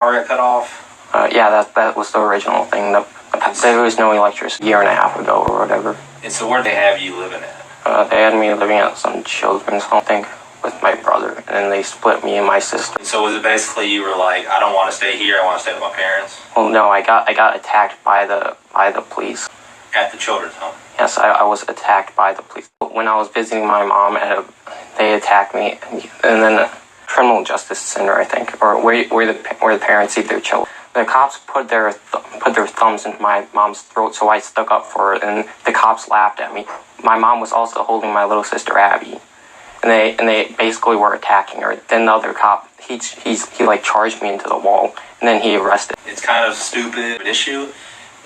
Power got cut off? Yeah, that was the original thing. There was no electricity a year and a half ago or whatever. And so where did they have you living at? They had me living at some children's home, I think, with my brother, and then they split me and my sister. So was it basically you were like, I don't want to stay here, I want to stay with my parents? Well, no, I got attacked by the police. At the children's home? Yes, I was attacked by the police. When I was visiting my mom, they attacked me, and then a criminal justice center, I think, or where the parents see their children. The cops put their thumbs into my mom's throat, so I stuck up for her, and the cops laughed at me. My mom was also holding my little sister Abby, and they basically were attacking her. Then the other cop, he like charged me into the wall, and then he arrested. It's kind of a stupid issue.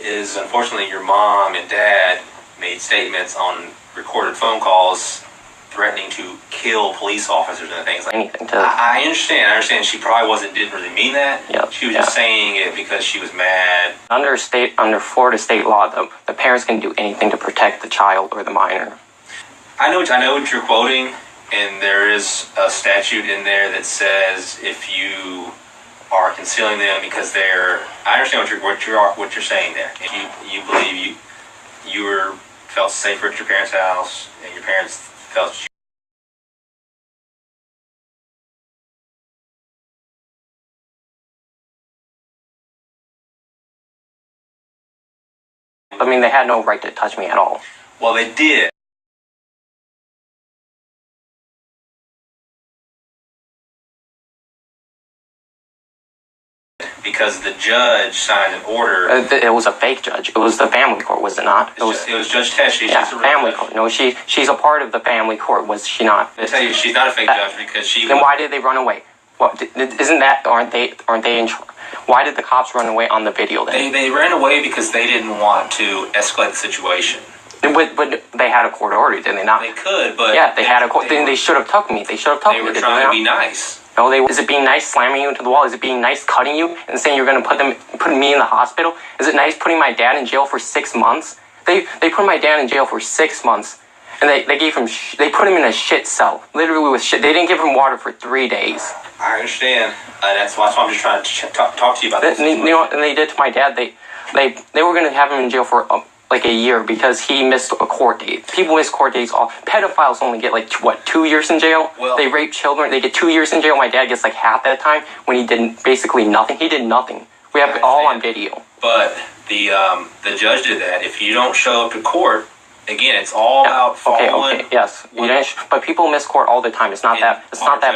Is unfortunately your mom and dad made statements on recorded phone calls threatening to kill police officers and things like anything. I understand. She probably didn't really mean that. Yep, she was just saying it because she was mad. Under Florida state law, the parents can do anything to protect the child or the minor. I know what you're quoting, and there is a statute in there that says if you are concealing them because they're. I understand what you're saying there. If you believe you felt safer at your parents' house, and your parents felt. I mean, they had no right to touch me at all. Well, they did. Because the judge signed an order. It was a fake judge. It was the family court, was it not? It was Judge Tesh. Yeah, family court. No, she's a part of the family court. Was she not? I tell you, she's not a fake judge because she. Then why did they run away? What isn't that? Aren't they in? Why did the cops run away on the video then? They ran away because they didn't want to escalate the situation. But they had a court order, did they not? They could, but yeah, they had a court. Then they should have took me. They should have took me. They were trying to be nice. No, is it being nice slamming you into the wall? Is it being nice cutting you and saying you're going to put me in the hospital? Is it nice putting my dad in jail for 6 months? They put my dad in jail for 6 months, and they put him in a shit cell, literally with shit. They didn't give him water for 3 days. I understand. That's why I'm just trying to talk to you about this. You know what? And they did to my dad. They were going to have him in jail for like a year because he missed a court date. People miss court dates. Pedophiles only get 2 years in jail. Well, they rape children. They get 2 years in jail. My dad gets half that time when he did basically nothing. He did nothing. We have it all on video. But the judge did that. If you don't show up to court, again, it's all about following. Okay, yes. But people miss court all the time. It's not that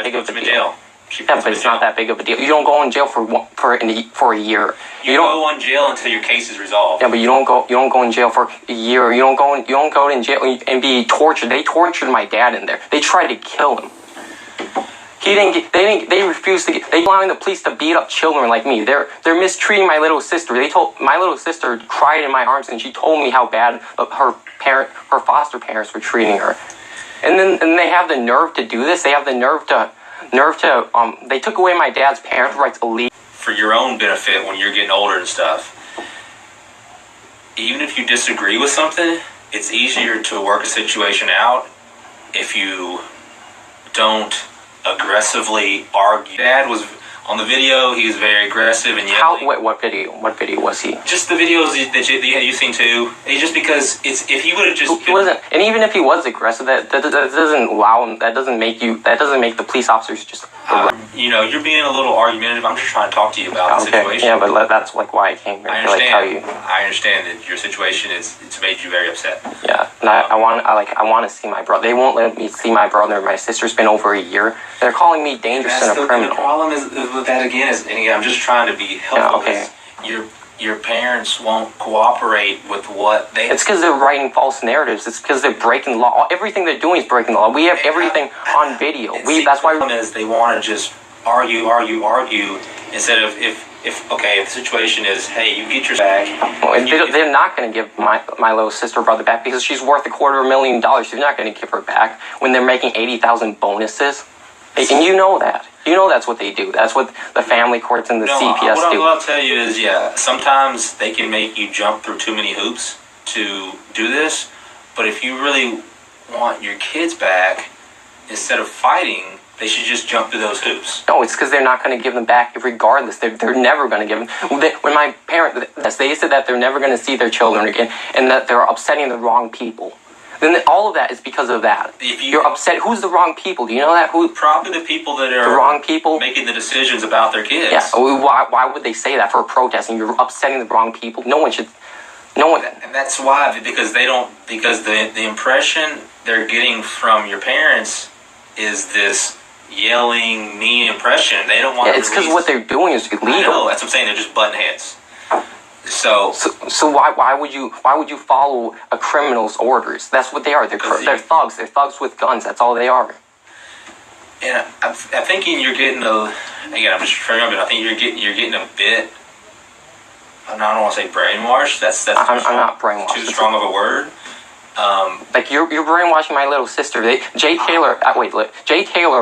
big of a deal. Yeah, but it's not that big of a deal. You don't go in jail for a year. You don't go in jail until your case is resolved. Yeah, but you don't go in jail for a year. You don't go in jail and be tortured. They tortured my dad in there. They tried to kill him. They refused to get. They allowing the police to beat up children like me. They're mistreating my little sister. My little sister cried in my arms and she told me how bad her foster parents were treating her. And they have the nerve to do this. They have the nerve to they took away my dad's parents' rights illegally. For your own benefit when you're getting older and stuff. Even if you disagree with something, it's easier to work a situation out if you don't aggressively argue. Dad was on the video. He was very aggressive and yelling. What video? What video was he? Just the videos that you've seen too. It's just because if he would have just. He wasn't, and even if he was aggressive, that doesn't allow him. That doesn't make the police officers just. You're being a little argumentative. I'm just trying to talk to you about the situation. Yeah, but that's why I came here. I understand. Tell you. I understand that your situation it's made you very upset. Yeah, and I want to see my brother. They won't let me see my brother. My sister's been over a year. They're calling me dangerous and a criminal. The problem is with that again is, and again, I'm just trying to be helpful. Yeah, okay. Your parents won't cooperate with what they. It's because they're writing false narratives. It's because they're breaking the law. Everything they're doing is breaking the law. We have everything on video. That's why. The problem is they want to just argue instead of if the situation is, hey, you get your back. Well, they're not going to give my little sister or brother back because she's worth $250,000. They're not going to give her back when they're making 80,000 bonuses. And you know that. You know that's what they do. That's what the family courts and the CPS do. What I'll tell you is, sometimes they can make you jump through too many hoops to do this. But if you really want your kids back, instead of fighting, They should just jump through those hoops. No, it's because they're not going to give them back regardless. They're never going to give them. When my parents, they said that they're never going to see their children again and that they're upsetting the wrong people. Then all of that is because of that. If You're upset. Who's the wrong people? Do you know that? Who? Probably the people that are the wrong people making the decisions about their kids. Yeah. Why would they say that for a protest? And you're upsetting the wrong people. No one should. No one. And that's why, because they don't. Because the impression they're getting from your parents is this yelling, mean impression. They don't want. Yeah, it's because what they're doing is illegal. I know. That's what I'm saying. They're just butting heads. So why would you follow a criminal's orders? That's what they are. They're thugs. They're thugs with guns. That's all they are. And I'm thinking you're getting I'm just trying to. I think you're getting a bit. I don't want to say brainwashed. I'm not brainwashed. Too strong of a word. Like you're brainwashing my little sister. Jay Taylor,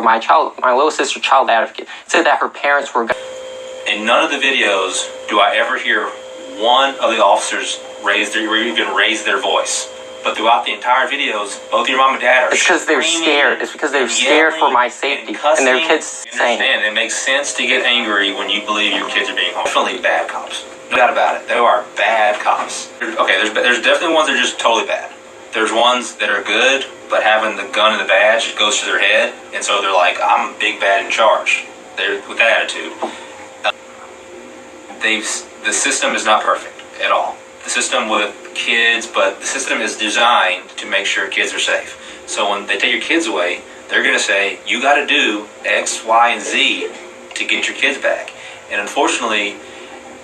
my little sister, child advocate, said that her parents were. In none of the videos do I ever hear one of the officers even raise their voice. But throughout the entire videos, both your mom and dad are. It's because they're scared. It's because they're scared for my safety, and their kids saying. It makes sense to get angry when you believe your kids are being harmed. Definitely bad cops. No doubt about it. They are bad cops. Okay, there's definitely ones that are just totally bad. There's ones that are good, but having the gun and the badge goes to their head, and so they're like, I'm big bad in charge. They're with that attitude. The system is not perfect at all. The system with kids, but the system is designed to make sure kids are safe. So when they take your kids away, they're going to say, you got to do X, Y, and Z to get your kids back. And unfortunately,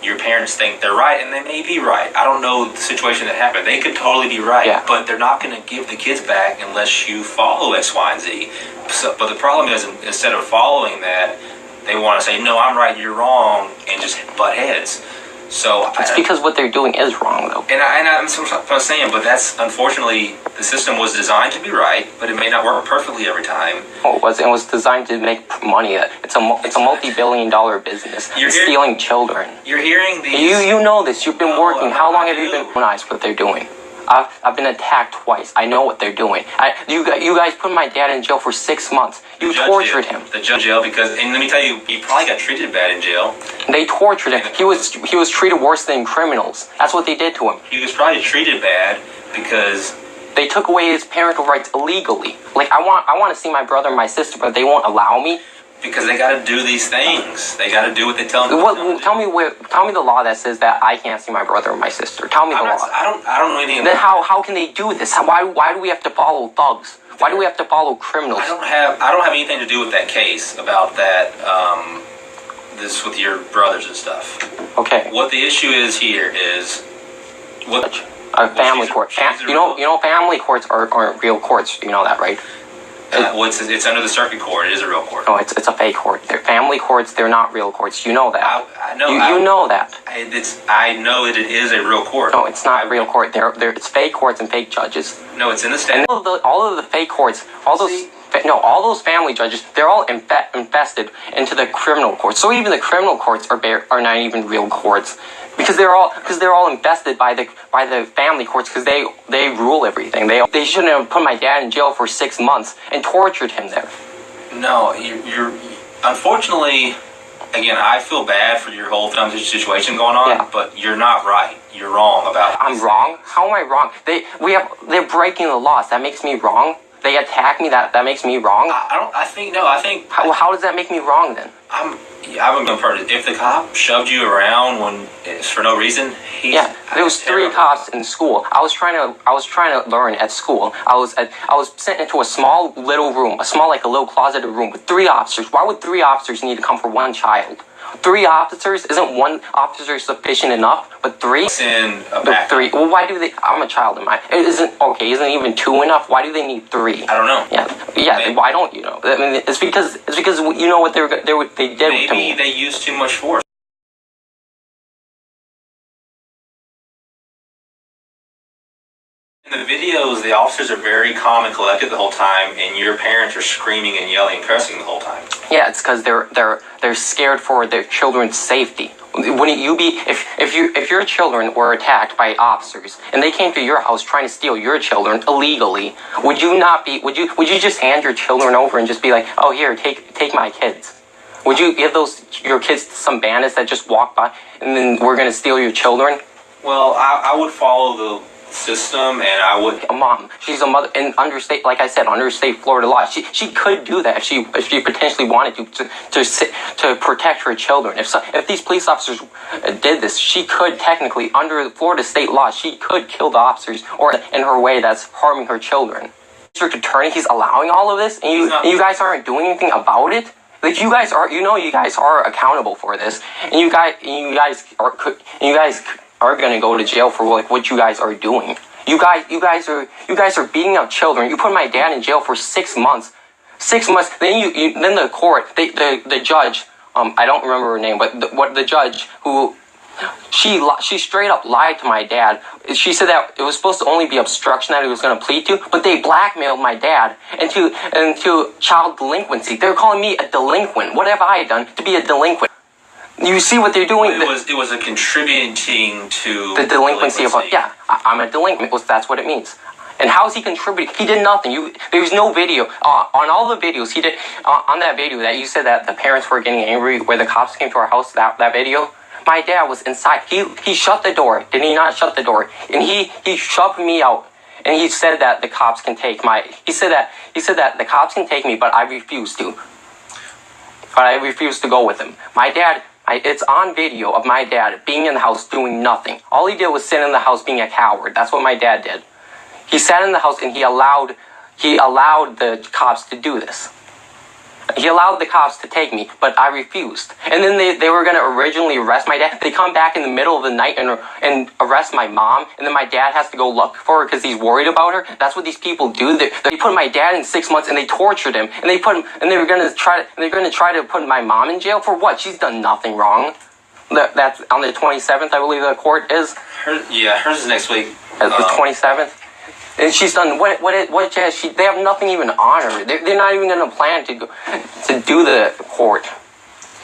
your parents think they're right, and they may be right. I don't know the situation that happened. They could totally be right, yeah. But they're not going to give the kids back unless you follow X, Y, and Z. But the problem is, instead of following that, they want to say, no, I'm right, you're wrong, and just butt heads. So it's because what they're doing is wrong, though. And I'm saying, but that's unfortunately the system was designed to be right, but it may not work perfectly every time. Oh, it was designed to make money. It's a multi-billion-dollar business. Stealing children. You're hearing these. You know this. You've been working. How long have you been organized what they're doing? I've been attacked twice. I know what they're doing. You guys put my dad in jail for 6 months. You tortured him. The judge jail because, and let me tell you, he probably got treated bad in jail. They tortured him. He was treated worse than criminals. That's what they did to him. He was probably treated bad because they took away his parental rights illegally. Like I want to see my brother and my sister, but they won't allow me. Because they got to do these things. They got to do what they tell them. Tell me the law that says that I can't see my brother or my sister. Tell me the law. I don't know anything. Then how can they do this? Why do we have to follow thugs? Why do we have to follow criminals? I don't have anything to do with that case about that. This with your brothers and stuff. Okay. What the issue is here is what a family court. You know, family courts aren't real courts. You know that, right? It's under the circuit court. It is a real court. No, it's a fake court. They're family courts. They're not real courts. You know that. I know. You know that. I know that it is a real court. No, it's not a real court. It's fake courts and fake judges. No, it's in the state. And all of the fake courts, all those family judges, they're all infested into the criminal courts. So even the criminal courts are not even real courts. Because they're all invested by the family courts because they rule everything. They shouldn't have put my dad in jail for 6 months and tortured him there. No, you're unfortunately, again, I feel bad for your whole situation going on. Yeah. But you're not right. You're wrong about it. I'm wrong? How am I wrong? They're breaking the laws. That makes me wrong. They attack me. That makes me wrong. I think. How does that make me wrong then? I would go further. If the cop shoved you around for no reason, there was 3 cops in school. I was trying to learn at school. I was sent into a small little room, like a little closeted room with 3 officers. Why would 3 officers need to come for 1 child? 3 officers? Isn't 1 officer sufficient enough? But 3? In a back. 3. Well, why do they? I'm a child. Isn't even 2 enough? Why do they need 3? I don't know. Yeah. Why don't you know? I mean, it's because you know what they did to me. Maybe they used too much force. In the videos, the officers are very calm and collected the whole time, and your parents are screaming and yelling and cursing the whole time. Yeah, it's because they're scared for their children's safety. Wouldn't you be if your children were attacked by officers and they came to your house trying to steal your children illegally? Would you not be? Would you just hand your children over and just be like, oh, here, take my kids? Would you give your kids to some bandits that just walk by and then we're gonna steal your children? Well, I would follow the system, and I would. A mom, she's a mother, and under state, like I said, under state Florida law, she could do that if she potentially wanted to protect her children. If these police officers did this, she could technically, under Florida state law, she could kill the officers or in her way that's harming her children. District attorney, he's allowing all of this, and you guys aren't doing anything about it. Like you guys are accountable for this, and you guys are gonna go to jail for like what you guys are doing. You guys are beating up children. You put my dad in jail for 6 months. 6 months. Then then the court, the judge, I don't remember her name, but the judge who she straight up lied to my dad. She said that it was supposed to only be obstruction that he was going to plead to, but they blackmailed my dad into child delinquency. They're calling me a delinquent. What have I done to be a delinquent? You see what they're doing? Well, it was a contributing to the delinquency of yeah. I'm a delinquent. That's what it means. And how's he contributing? He did nothing. There's no video on all the videos he did. On that video that you said that the parents were getting angry where the cops came to our house. That video. My dad was inside. He shut the door. Did he not shut the door? And he shoved me out. And he said that the cops can take He said that the cops can take me, but I refuse to. But I refuse to go with him. My dad. It's on video of my dad being in the house doing nothing. All he did was sit in the house being a coward. That's what my dad did. He sat in the house and he allowed the cops to do this. He allowed the cops to take me, but I refused. And then they were going to originally arrest my dad. They come back in the middle of the night and arrest my mom, and then my dad has to go look for her because he's worried about her. That's what these people do. They put my dad in 6 months and they tortured him, and they're going to try to put my mom in jail for what? She's done nothing wrong. That's on the 27th, I believe the court is. Hers is next week. The 27th. And she's done what they have nothing even on her. They're not even going to plan to do the court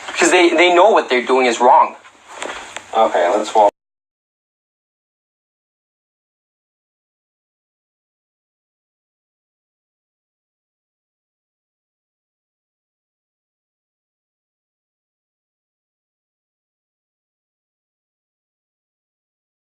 because they know what they're doing is wrong. Okay, let's walk.